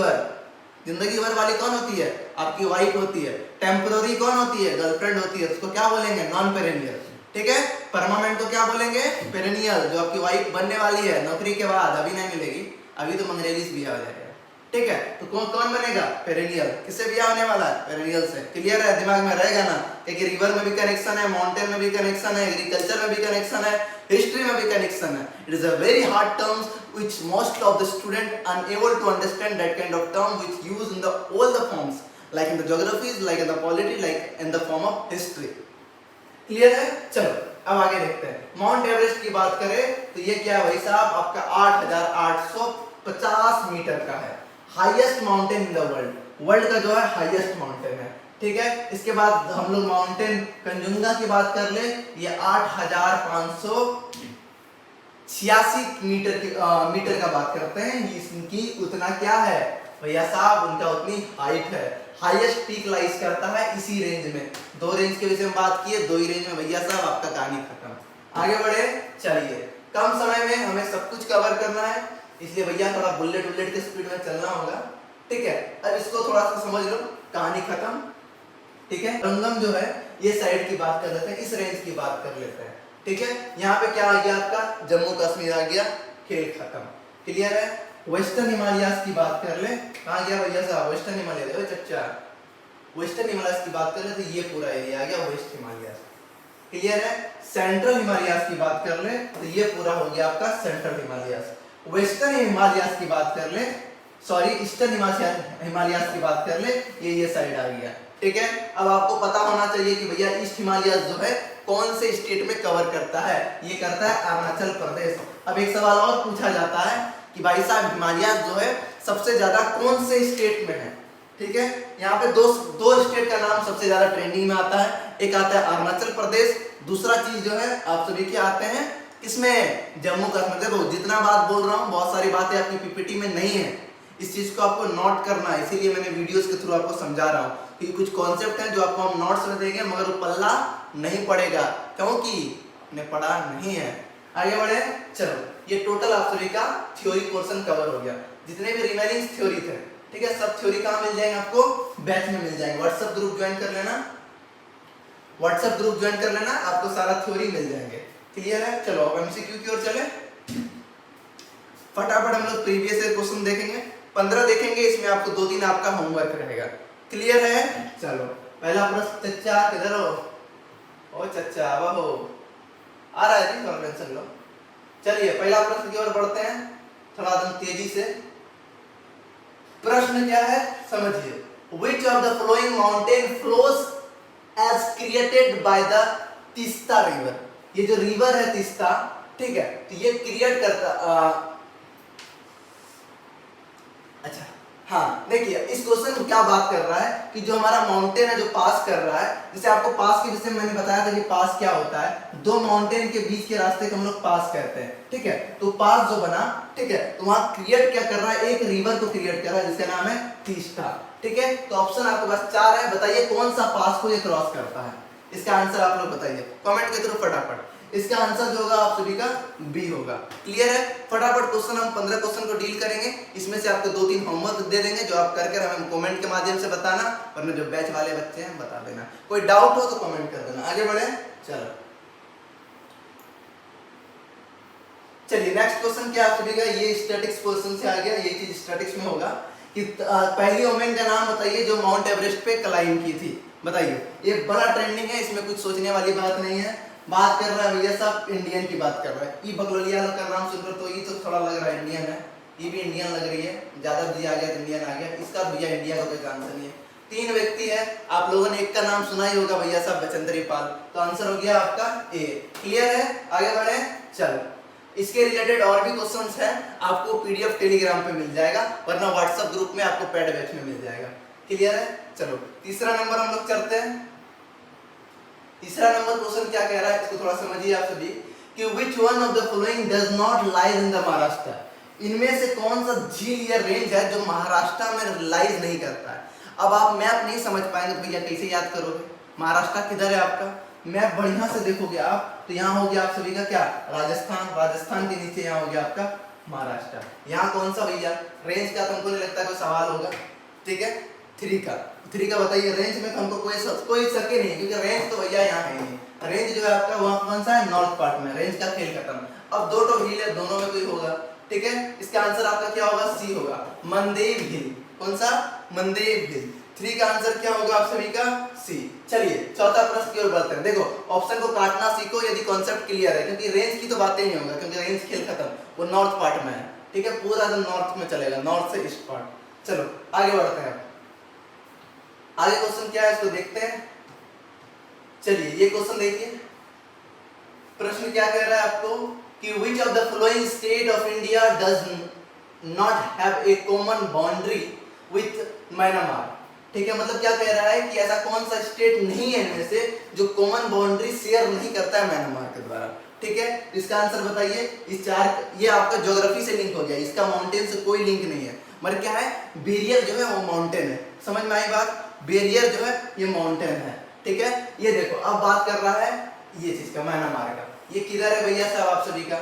भर वाली कौन होती है, आपकी वाइफ होती है। टेम्पररी कौन होती है, गर्लफ्रेंड होती है, उसको क्या बोलेंगे, नॉन पेरेनियल, ठीक है। परमानेंट को क्या बोलेंगे, पेरेनियल, जो आपकी वाइफ बनने वाली है नौकरी के बाद, अभी नहीं मिलेगी, अभी तो मंगरेली भी आ जाएगा, ठीक है। तो कौन कौन बनेगा, पेरेनियल। किससे ब्याह होने वाला है, पेरेनियल से। क्लियर है, दिमाग में रहेगा ना, क्योंकि रिवर में भी कनेक्शन है, माउंटेन में भी कनेक्शन है, एग्रीकल्चर में भी कनेक्शन है, हिस्ट्री में भी कनेक्शन है। It is a very hard terms which most of the student unable to understand that kind of term which used in the all the forms like in the geographies, like in the polity, like in the form of history. Clear है। चलो अब आगे देखते हैं। माउंट एवरेस्ट की बात करें तो ये क्या है भाई साहब, आपका 8850 मीटर का है, highest mountain in the world का जो है हाईएस्ट माउंटेन है, ठीक है। इसके बाद हम लोग माउंटेन कंजुंगा की बात कर ले, ये 8586 मीटर का बात करते हैं। इसकी उतना क्या है भैया साहब, उनका उतनी हाइट है। हाईएस्ट पीक लाइज करता है इसी रेंज में। दो रेंज के विषय में बात की है, दो ही रेंज में भैया साहब आपका कहानी खत्म। आगे बढ़े, चलिए। कम समय में हमें सब कुछ कवर करना है, इसलिए भैया थोड़ा बुलेट के स्पीड में चलना होगा, ठीक है। अब इसको थोड़ा सा समझ लो, कहानी खत्म, ठीक है। रंगम जो है ये साइड की बात कर लेते हैं, इस रेंज की बात कर लेते हैं, ठीक है। यहाँ पे क्या आ गया आपका, जम्मू कश्मीर आ गया, खेल खत्म। क्लियर है। वेस्टर्न हिमालयास की बात कर ले, कहाँ गया भैया साहब, वेस्टर्न हिमालय, चच्चा वेस्टर्न हिमालयास की बात कर ले तो ये पूरा एरिया आ गया वेस्ट हिमालयास। क्लियर है। सेंट्रल हिमालयास की बात कर ले तो ये पूरा हो गया आपका सेंट्रल हिमालयास। वेस्टर्न हिमालयास की बात कर ले, सॉरी ईस्टर्न हिमालयास की बात कर ले, ये साइड आ गया, ठीक है। अब आपको पता होना चाहिए कि भैया ईस्ट हिमालयास जो है कौन से स्टेट में कवर करता है, ये करता है अरुणाचल प्रदेश। अब एक सवाल और पूछा जाता है कि भाई साहब हिमालयास जो है सबसे ज्यादा कौन से स्टेट में है, ठीक है। यहाँ पे दो स्टेट का नाम सबसे ज्यादा ट्रेंडिंग में आता है, एक आता है अरुणाचल प्रदेश, दूसरा चीज जो है आप सभी के आते हैं इसमें जम्मू कश्मीर। देखो जितना बात बोल रहा हूँ बहुत सारी बातें आपकी पीपीटी में नहीं है, इस चीज को आपको नोट करना है, इसीलिए मैंने वीडियोस के थ्रू आपको समझा रहा हूँ कि कुछ कॉन्सेप्ट हैं जो आपको हम नोट्स में देंगे मगर वो पल्ला नहीं पड़ेगा क्योंकि आपने पढ़ा नहीं है। आगे बढ़े, चलो। ये टोटल आप सभी का थ्योरी पोर्शन कवर हो गया, जितने भी रिमेनिंग थ्योरी थे, ठीक है। सब थ्योरी कहाँ मिल जाएंगे आपको, बैच में मिल जाएंगे। व्हाट्सएप ग्रुप ज्वाइन कर लेना, व्हाट्सएप ग्रुप ज्वाइन कर लेना, आपको सारा थ्योरी मिल जाएंगे। क्लियर है। चलो अब एमसीक्यू की ओर चले, फटाफट हम लोग प्रीवियस ईयर क्वेश्चन देखेंगे, 15 देखेंगे, इसमें आपको 2-3 आपका होमवर्क रहेगा। क्लियर है। चलो पहला प्रश्न, चच्चा किधर हो, ओ चच्चा अब हो आ रहा है जी, थोड़ा टेंशन लो। चलिए पहला प्रश्न की ओर बढ़ते हैं थोड़ा तेजी से। प्रश्न क्या है समझिए, which of the following mountain flows as created by the Teesta river. ये जो रिवर है तीस्ता, ठीक है, तो ये क्रिएट करता अच्छा हाँ देखिए इस क्वेश्चन में क्या बात कर रहा है कि जो हमारा माउंटेन है जो पास कर रहा है, जैसे आपको पास के विषय में मैंने बताया था कि पास क्या होता है, दो माउंटेन के बीच के रास्ते को हम लोग पास कहते हैं, ठीक है। तो पास जो बना, ठीक है, तो वहां क्रिएट क्या कर रहा है, एक रिवर को क्रिएट कर रहा है जिसका नाम है तीस्ता, ठीक है। तो ऑप्शन आपके पास 4 है, बताइए कौन सा पास को ये क्रॉस करता है, इसका आंसर आप लोग बताइए कमेंट के थ्रू फटाफट। इसका आंसर जो होगा आप सभी का बी होगा। क्लियर है। फटाफट क्वेश्चन हम 15 क्वेश्चन को डील करेंगे, इसमें से आपको 2-3 होमवर्क दे देंगे जो आप करके हमें कमेंट के माध्यम से बताना, वरना जो बैच वाले बच्चे हैं बता देना, कोई डाउट हो तो कमेंट कर देना। आगे बढ़े, चलो चलिए नेक्स्ट क्वेश्चन क्या आप सभी का, ये स्टैटिक्स क्वेश्चन से आ गया, ये चीज स्टैटिक्स में होगा कि पहली वुमेन का नाम बताइए जो माउंट एवरेस्ट पे क्लाइंब की थी, बताइए। ये बड़ा ट्रेंडिंग है, इसमें कुछ सोचने वाली बात नहीं है। बात कर रहा है भैया साहब इंडियन की बात कर रहा है। ई बगलोलिया का नाम सुनकर तो ये तो थोड़ा लग रहा है इंडियन है, ये भी इंडियन लग रही है, ज्यादा दिया आ गया तो इंडियन आ गया, इसका भैया इंडिया का कोई आंसर नहीं है। 3 व्यक्ति है, आप लोगों ने एक का नाम सुना ही होगा भैया साहब बचेंद्री पाल, तो आंसर हो गया आपका ए। क्लियर है। आगे बढ़े, चलो इसके रिलेटेड और भी क्वेश्चंस हैं, आपको पीडीएफ टेलीग्राम पे मिल जाएगा, वरना व्हाट्सएप ग्रुप में आपको पैड बैच में मिल जाएगा। क्लियर है। चलो तीसरा नंबर हम लोग चलते हैं। तीसरा नंबर क्वेश्चन क्या कह रहा है, इसको थोड़ा समझिए आप सभी कि which one of the following does not lie in the Maharashtra. इनमें से कौन सा झील या रेंज है जो महाराष्ट्र में लाइज नहीं करता है? अब आप मैप नहीं समझ पाएंगे तो भैया कैसे याद करोगे? महाराष्ट्र किधर है आपका? मैप बढ़िया से देखोगे आप तो यहाँ हो गया आप सभी का क्या, राजस्थान। राजस्थान के नीचे यहाँ हो गया आपका महाराष्ट्र। यहाँ कौन सा भैया रेंज का? तुमको नहीं लगता कोई सवाल होगा? ठीक है, 3 का। 3 का बताइए। रेंज में तो हमको कोई शक ही नहीं, क्योंकि रेंज तो भैया यहाँ है ही नहीं। रेंज जो है आपका वहाँ कौन सा है? नॉर्थ पार्ट में। रेंज का खेल खत्म। अब 2 तो हिल है, दोनों में कोई होगा। ठीक है, इसका आंसर आपका क्या होगा? सी होगा, मंदेव हिल। कौन सा? मंदेव हिल। 3 का आंसर क्या होगा आप सभी का? सी। चलिए चौथा प्रश्न की ओर बढ़ते हैं। देखो ऑप्शन को काटना सीखो यदि कॉन्सेप्ट क्लियर है, क्योंकि रेंज की तो बातें नहीं होगा, क्योंकि रेंज खेल खत्म। वो नॉर्थ पार्ट में है। ठीक है, पूरा एकदम नॉर्थ में चलेगा, नॉर्थ से ईस्ट पार्ट। चलो आगे बढ़ते हैं। आगे क्वेश्चन क्या है इसको देखते हैं। चलिए ये क्वेश्चन देखिए। प्रश्न क्या कह रहा है आपको कि which of the following state of India does not have a common boundary with Myanmar? ठीक है, मतलब क्या कह रहा है कि ऐसा कौन सा स्टेट नहीं है इनमें से जो कॉमन बाउंड्री शेयर नहीं करता है म्यांमार के द्वारा। ठीक है, इसका आंसर बताइए। इस 4 ये आपका ज्योग्राफी से लिंक हो गया, इसका माउंटेन से कोई लिंक नहीं है। मगर क्या है, बेरियर जो है वो माउंटेन है। समझ में आई बात? बेरियर जो है ये माउंटेन है। ठीक है, ये देखो अब बात कर रहा है ये चीज का, म्यांमार का। ये किधर है भैया साहब आप सभी का?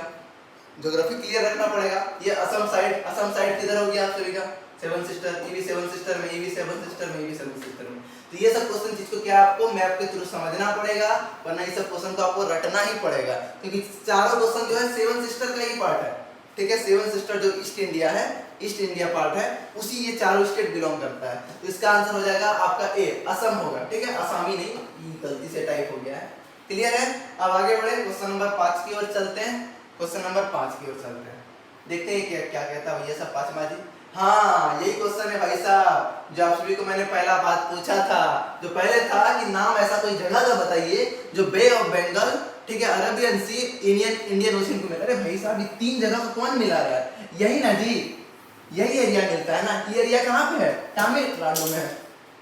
ज्योग्राफी क्लियर रखना पड़ेगा। ये असम साइड। असम साइड किधर हो गया आप सभी का? 7 सिस्टर, ये भी 7 सिस्टर में, ये भी 7 सिस्टर में, ये भी 7 सिस्टर में। तो ये सब क्वेश्चन चीज को क्या आपको मैप के थ्रू समझना पड़ेगा, वरना ये सब क्वेश्चन को आपको रटना ही पड़ेगा, क्योंकि चारों क्वेश्चन जो है 7 सिस्टर का ही पार्ट है। ठीक है, 7 सिस्टर जो ईस्ट इंडिया है, ईस्ट इंडिया पार्ट है, उसी ये चारों स्टेट बिलोंग करता है। तो इसका आंसर हो जाएगा आपका ए, असम होगा। ठीक है, असमी नहीं, गलती से टाइप हो गया है। क्लियर है? अब आगे बढ़े, क्वेश्चन नंबर 5 की ओर चलते हैं। क्वेश्चन नंबर 5 की ओर चलते हैं, देखते हैं क्या कहता है भैया साहब पांचवा जी। हाँ यही क्वेश्चन है भाई साहब जो आप सभी को मैंने पहला बात पूछा था। जो पहले था कि नाम ऐसा कोई जगह का बताइए जो बे ऑफ बंगाल, ठीक है, अरेबियन सी, इंडियन ओशन को मिला। अरे भाई साहब ये 3 जगह को कौन मिला रहा है? यही ना जी, यही एरिया मिलता है ना। ये एरिया कहाँ पे है? तमिलनाडु में है।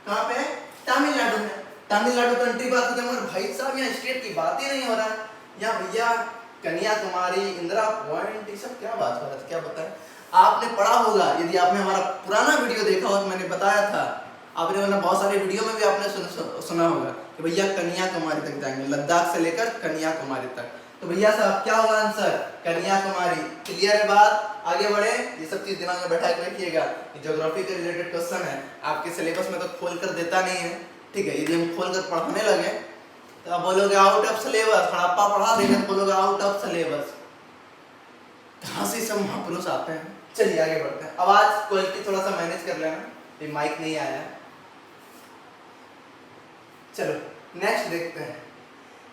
कहाँ पे है? तमिलनाडु में। तमिलनाडु कंट्री बात करते हैं, भाई साहब यहाँ स्टेट की बात ही नहीं हो रहा है। यहाँ भैया कन्याकुमारी, इंदिरा पॉइंट, ये सब क्या बात हो रहा है? क्या बताएं? आपने पढ़ा होगा, यदि आपने हमारा पुराना वीडियो देखा हो तो मैंने बताया था। आपने मतलब बहुत सारे वीडियो में भी आपने सुना होगा कि भैया कन्याकुमारी तक जाएंगे, लद्दाख से लेकर कन्याकुमारी तक। तो भैया साहब क्या होगा आंसर? कन्याकुमारी। क्लियर है बात? आगे बढ़े। ये सब चीज दिमाग में बैठा के रखिएगा, ज्योग्राफी के रिलेटेड क्वेश्चन है, आपके सिलेबस में तो खोल कर देता नहीं है। ठीक है, यदि हम खोल कर पढ़ाने लगे तो आप बोलोगे आउट ऑफ सिलेबस, हड़प्पा पढ़ा देंगे तो बोलोगे आउट ऑफ सिलेबस। कहाँ से सब महापुरुष आते हैं? चलिए आगे बढ़ते हैं। आवाज क्वालिटी थोड़ा सा मैनेज कर लेना, ये माइक नहीं आया है। चलो नेक्स्ट देखते हैं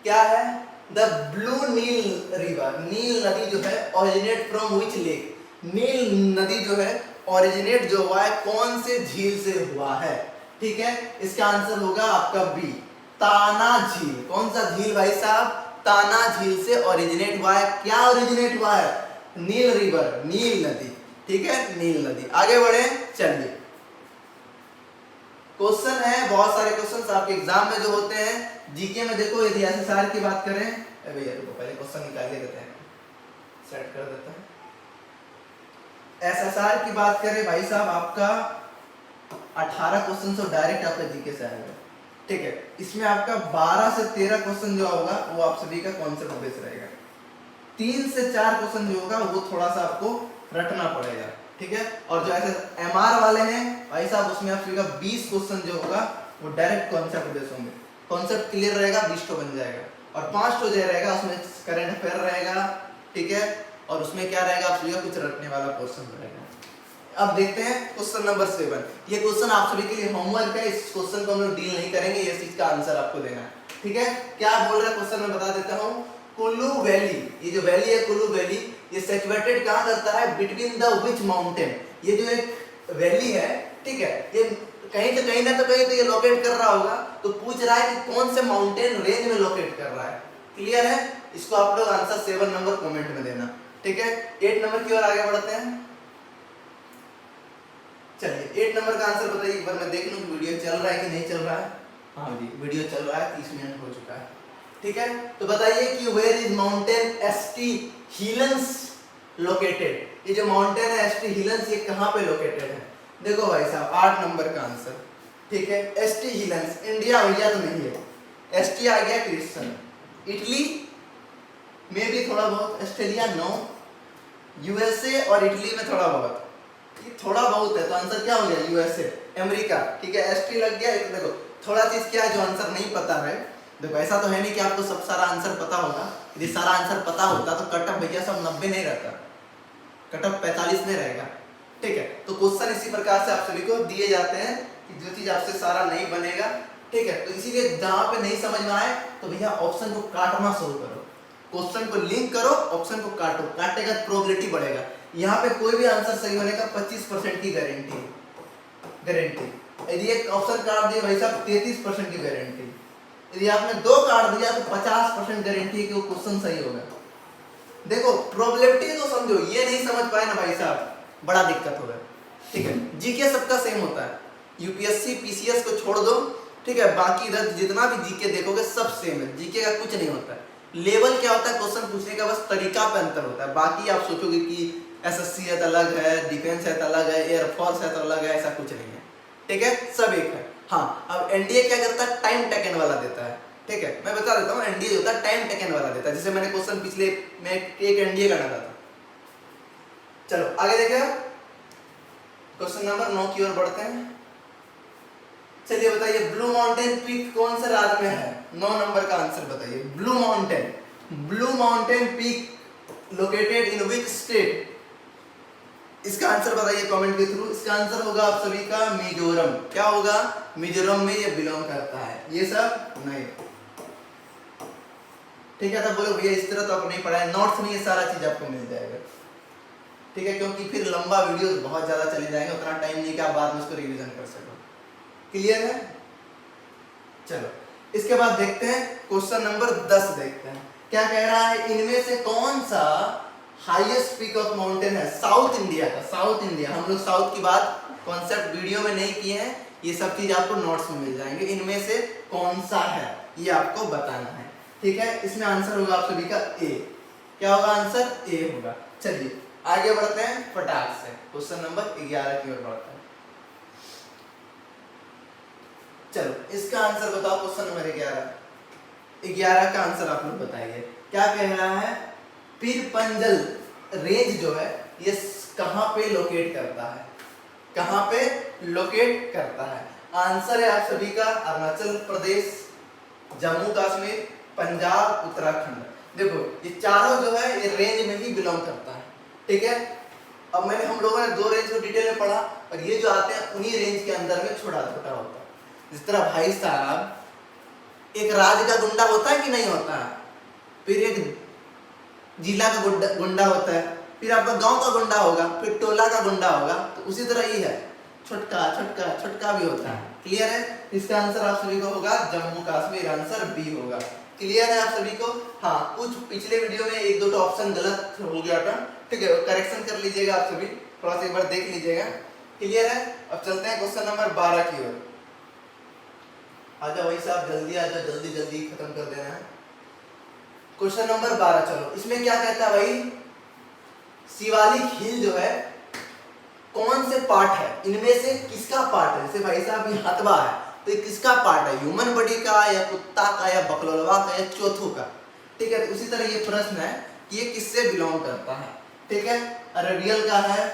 क्या है। द ब्लू नील रिवर, नील नदी जो है ओरिजिनेट फ्रॉम विच लेक? नील नदी जो है ओरिजिनेट जो हुआ है कौन से झील से हुआ है? ठीक है, इसका आंसर होगा आपका बी, ताना झील। कौन सा झील भाई साहब? ताना झील से ओरिजिनेट हुआ है। क्या ओरिजिनेट हुआ है? नील रिवर, नील नदी। ठीक है, नील नदी। आगे बढ़े। चलिए क्वेश्चन है, बहुत सारे क्वेश्चन आपके एग्जाम में जो होते हैं। जीके में देखो यदि एसएसआर की बात करें, भैया रुको पहले क्वेश्चन निकाल के देते हैं, सेट कर देते हैं। एसएसआर की बात करें भाई साहब, आपका 18 क्वेश्चन से डायरेक्ट आपका जीके से आएगा। ठीक है, इसमें आपका 12 से 13 क्वेश्चन जो होगा वो आप सभी का कॉन्सेप्ट बेस्ड रहेगा। 3 से 4 क्वेश्चन जो होगा वो थोड़ा सा आपको रटना पड़ेगा। ठीक है, और जो ऐसे एमआर वाले हैं भाई साहब उसमें आप सभी का 20 क्वेश्चन जो होगा वो डायरेक्ट कॉन्सेप्ट बेस्ड होंगे। कॉन्सेप्ट क्लियर रहेगा 20 तो बन जाएगा, और 5 तो जो रहेगा उसमें करंट अफेयर रहेगा। ठीक है, और उसमें क्या रहेगा आप सभी का कुछ रटने वाला क्वेश्चन रहेगा। अब देखते हैं क्वेश्चन नंबर 7। ये क्वेश्चन आप सभी के लिए होमवर्क है, इस क्वेश्चन को हम लोग डील नहीं करेंगे, ये चीज का आंसर आपको देना है। ठीक है, क्या बोल रहा है क्वेश्चन में बता देता हूँ। कुल्लू वैली, ये जो वैली है कुल्लू वैली, ये सिचुएटेड कहाँ करता है? Between the which mountain? ये जो एक वैली है, ठीक है, ये कहीं तो कहीं ना तो कहीं तो ये लोकेट कर रहा होगा। तो पूछ रहा है कि कौन से माउंटेन रेंज में लोकेट कर रहा है। क्लियर है? इसको आप लोग आंसर 7 नंबर कमेंट में देना। ठीक है, 8 नंबर की ओर आगे बढ़ते हैं। चलिए 8 नंबर का आंसर बताइए एक बार, मैं देख लूं वीडियो चल रहा है कि नहीं चल रहा है। हाँ जी वीडियो चल रहा है, 30 मिनट हो चुका है। ठीक है, तो बताइए कि where is mountain St Helens located? ये जो माउंटेन है एसटी हिलन्स, ये कहाँ पे लोकेटेड है? देखो भाई साहब 8 नंबर का आंसर, ठीक है। एसटी हिलन्स इंडिया भैया तो नहीं है, एसटी आ गया क्रिस्टन। इटली में भी थोड़ा बहुत, ऑस्ट्रेलिया नो, यूएसए और इटली में थोड़ा बहुत, ये थोड़ा बहुत है तो आंसर क्या हो गया? यूएसए, अमेरिका, ठीक है। एसटी लग गया। देखो थोड़ा चीज क्या है जो आंसर नहीं पता है, देखो ऐसा तो है नहीं कि आपको सब सारा आंसर पता होगा। यदि सारा आंसर पता होता तो कट ऑफ भैया सब 90 नहीं रहता, कट ऑफ 45 नहीं रहेगा, ठीक है। तो क्वेश्चन इसी प्रकार से आप सभी को दिए जाते हैं कि जो चीज आपसे सारा नहीं बनेगा, ठीक है। तो इसीलिए जहां पे नहीं समझ में आए तो भैया ऑप्शन को काटना शुरू करो, क्वेश्चन को लिंक करो, ऑप्शन को काटो, काटेगा तो प्रोबेबिलिटी बढ़ेगा। यहाँ पे कोई भी आंसर सही होने का 25% की गारंटी, यदि एक ऑप्शन काट दिया भाई साहब 33% की गारंटी, यदि आपने 2 काट दिया तो 50% गारंटी है कि वो क्वेश्चन सही होगा। देखो प्रोबेबिलिटी तो समझो, ये नहीं समझ पाए ना भाई साहब, बड़ा दिक्कत होगा, ठीक है। जीके सबका सेम होता है, यूपीएससी पीसीएस को छोड़ दो, ठीक है, बाकी इधर जितना भी जीके देखोगे सब सेम है, जीके का कुछ नहीं होता है। लेवल क्या होता है, क्वेश्चन पूछने का बस तरीका पे अंतर होता है, बाकी आप सोचोगे कि एसएससी है तो अलग है, डिफेंस है तो अलग है, एयरफोर्स है तो अलग है, ऐसा कुछ नहीं है, ठीक है, सब एक है। हाँ, अब एनडीए क्या करता है, टाइम टेकन वाला देता है, ठीक है, मैं बता देता हूँ। एनडीए होता है टाइम टेकन वाला देता है, जैसे मैंने क्वेश्चन पिछले में एक एनडीए का डाला था। चलो आगे देखें, क्वेश्चन नंबर 9 की ओर बढ़ते हैं। चलिए बताइए, ब्लू माउंटेन पीक कौन से राज्य में है? 9 नंबर का आंसर बताइए। Blue mountain peak located in which state? इसका आंसर बताइए कमेंट के थ्रू। इसका आंसर होगा आप सभी का मिजोरम। क्या होगा? मिजोरम में ये बिलोंग करता है, ये सब नहीं, ठीक है। तो बोलो भैया इस तरह तो आप नहीं पढ़ा है, नोट्स में ये सारा चीज आपको मिल जाएगा, ठीक है, क्योंकि फिर लंबा वीडियो बहुत ज्यादा चले जाएंगे, उतना टाइम नहीं कि आप बाद में उसको रिवीजन कर सको। क्लियर है? चलो इसके बाद देखते हैं क्वेश्चन नंबर 10 देखते हैं क्या कह रहा है। इनमें से कौन सा हाईएस्ट पीक ऑफ माउंटेन है साउथ इंडिया का? साउथ इंडिया, हम लोग साउथ की बात कॉन्सेप्ट वीडियो में नहीं किए हैं, ये सब चीज आपको नोट्स में मिल जाएंगे। इनमें से कौन सा है ये आपको बताना है, ठीक है। इसमें आंसर होगा आप सभी का ए। क्या होगा आंसर? ए होगा। चलिए आगे बढ़ते हैं फटाक से, क्वेश्चन नंबर 11 की ओर बढ़ते हैं। चलो इसका आंसर बताओ, क्वेश्चन नंबर 11 का आंसर आप लोग बताइए। क्या कह रहा है? पीरपंजल रेंज जो है ये कहां पे लोकेट करता है? कहां पे लोकेट करता है? आंसर है आप सभी का अरुणाचल प्रदेश, जम्मू कश्मीर, पंजाब, उत्तराखंड। देखो ये चारों जो है ये रेंज में ही बिलोंग करता है, ठीक है। अब मैंने हम लोगों ने 2 रेंज को डिटेल में पढ़ा, और ये जो आते हैं उन्हीं रेंज के अंदर में छोटा छोटा होता है। जिस तरह भाई साहब एक राज्य का गुंडा होता है कि नहीं होता है, फिर एक जिला का गुंडा होता है, फिर आपका गांव का गुंडा होगा, फिर टोला का गुंडा होगा, तो उसी तरह ही है, छोटका छोटका छोटका भी होता है। क्लियर है? इसका आंसर आप सभी को होगा जम्मू कश्मीर, आंसर बी होगा। क्लियर है आप सभी को? हाँ, कुछ पिछले वीडियो में 1-2 ऑप्शन गलत हो गया था, ठीक है, करेक्शन कर लीजिएगा आप सभी, थोड़ा सा एक बार देख लीजिएगा। क्लियर है? अब चलते हैं क्वेश्चन नंबर 12 की ओर। आजा भाई साहब जल्दी आजा, जल्दी जल्दी खत्म कर देना है। क्वेश्चन नंबर 12, चलो इसमें क्या कहता है भाई, शिवालिक हिल जो है कौन से पार्ट है, इनमें से किसका पार्ट है? जैसे भाई साहब ये हथवा है तो ये किसका पार्ट है? ह्यूमन बॉडी का, या कुत्ता का, या बकलोलवा का, या चौथो का, ठीक है। उसी तरह ये प्रश्न है कि ये किससे बिलोंग करता है, ठीक है। अरेबियल का है,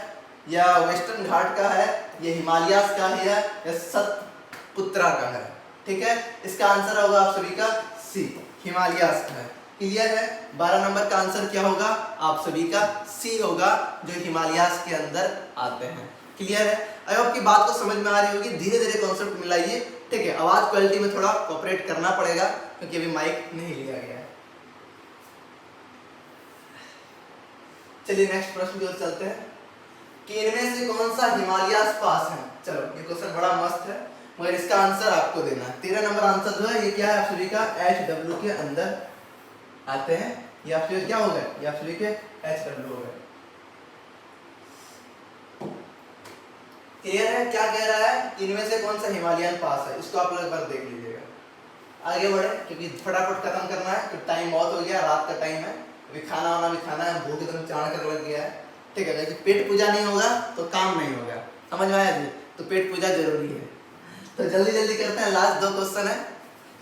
या वेस्टर्न घाट का है, या हिमालयास का है, या सतपुत्रा का है, ठीक है। इसका आंसर होगा आप सभी का सी, हिमालयास का है। क्लियर है? 12 नंबर का आंसर क्या होगा आप सभी का? सी होगा, जो हिमालयास के अंदर आते हैं। क्लियर है? आई होप की बात को समझ में आ रही होगी। धीरे धीरे कॉन्सेप्ट मिलाइए, ठीक है। आवाज क्वालिटी में थोड़ा कोऑपरेट करना पड़ेगा क्योंकि अभी माइक नहीं लिया गया है। चलिए नेक्स्ट प्रश्न की ओर चलते हैं कि इनमें से कौन सा हिमालयास पास है। चलो ये क्वेश्चन बड़ा मस्त है, मगर इसका आंसर आपको देना है। 13 नंबर आंसर जो है ये क्या है आप सभी का? HW के अंदर आते हैं, या फिर क्या होगा? या फिर के HW होगा। क्लियर है? क्या कह रहा है? इनमें से कौन सा हिमालयन पास है, इसको आप लोग एक बार देख लीजिएगा। आगे बढ़े क्योंकि फटाफट खत्म करना है, तो टाइम बहुत हो गया, रात का टाइम है, अभी खाना वाना भी खाना है, भूख एकदम चाण कर लग गया है, ठीक है, अगर पेट पूजा नहीं होगा तो काम नहीं होगा, समझ में आया जी? तो पेट पूजा जरूरी है। तो जल्दी जल्दी करते हैं, लास्ट 2 क्वेश्चन है।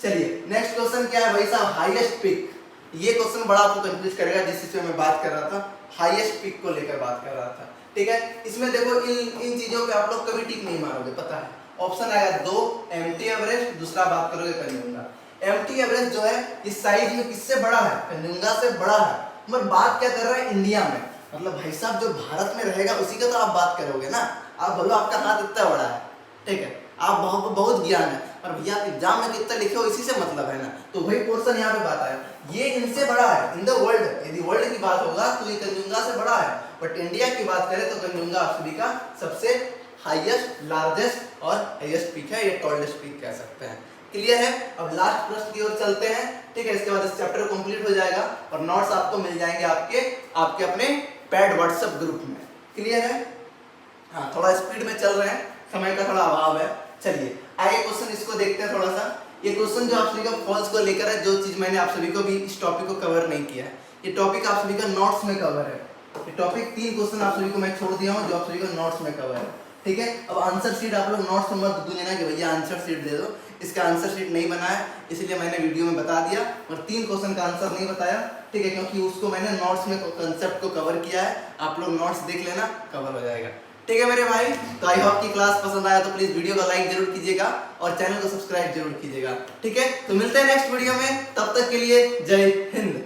चलिए नेक्स्ट क्वेश्चन क्या है भाई साहब, हाईएस्ट पिक। ये क्वेश्चन बड़ा आपको कंफ्यूज करेगा, जिस चीज में मैं बात कर रहा था, हाईएस्ट पिक को लेकर बात कर रहा था। ठीक है, इसमें देखो इन चीजों पे आप लोग कभी टिक नहीं मारोगे, पता है। ऑप्शन आएगा 2 एम्प्टी एवरेस्ट, दूसरा बात करोगे कन्युंगा। एम्प्टी एवरेस्ट जो है इस साइज में किससे बड़ा है, कन्युंगा से बड़ा है। मगर बात क्या कर रहा है, इंडिया में, मतलब भाई साहब जो भारत में रहेगा उसी का तो आप बात करोगे ना। आप बोलो आपका हाथ इतना बड़ा है, ठीक है, आप बहुत ज्ञान है, पर भैया आप एग्जाम में कितना लिखे हो इसी से मतलब है ना। तो वही पोर्शन यहाँ पे बात आया, ये इनसे बड़ा है इन द वर्ल्ड। यदि वर्ल्ड की बात होगा तो ये कन्युंगा से बड़ा है, बट इंडिया की बात करें तो कन्युंगा आप सभी का सबसे हाईएस्ट, लार्जेस्ट और हाईएस्ट पीक है, ये टॉलेस्ट पीक कह सकते हैं। क्लियर है? अब लास्ट प्रश्न की ओर चलते हैं, ठीक है। इसके बाद इस चैप्टर कंप्लीट हो जाएगा और नोट्स आपको मिल जाएंगे आपके अपने पैड व्हाट्सएप ग्रुप में। क्लियर है? हाँ, थोड़ा स्पीड में चल रहे हैं, समय का थोड़ा अभाव है। चलिए आगे क्वेश्चन इसको देखते हैं थोड़ा सा। ये क्वेश्चन जो आप सभी का फॉल्स को लेकर है, जो चीज मैंने आप सभी को भी इस टॉपिक को कवर नहीं किया है, ये टॉपिक आप सभी का नोट्स में कवर है। ये टॉपिक 3 क्वेश्चन आप सभी को मैं छोड़ दिया हूँ जो आप सभी को नोट्स में कवर है, ठीक है। अब आंसर शीट आप लोग नोट्स में मत दो लेना कि भैया आंसर शीट दे दो, इसका आंसर शीट नहीं बना है, इसलिए मैंने वीडियो में बता दिया और 3 क्वेश्चन का आंसर नहीं बताया, ठीक है, क्योंकि उसको मैंने नोट्स में कंसेप्ट को कवर किया है। आप लोग नोट्स देख लेना, कवर हो जाएगा, ठीक है मेरे भाई। तो आई होप की क्लास पसंद आया तो प्लीज वीडियो को लाइक जरूर कीजिएगा और चैनल को सब्सक्राइब जरूर कीजिएगा, ठीक है। तो मिलते हैं नेक्स्ट वीडियो में, तब तक के लिए जय हिंद।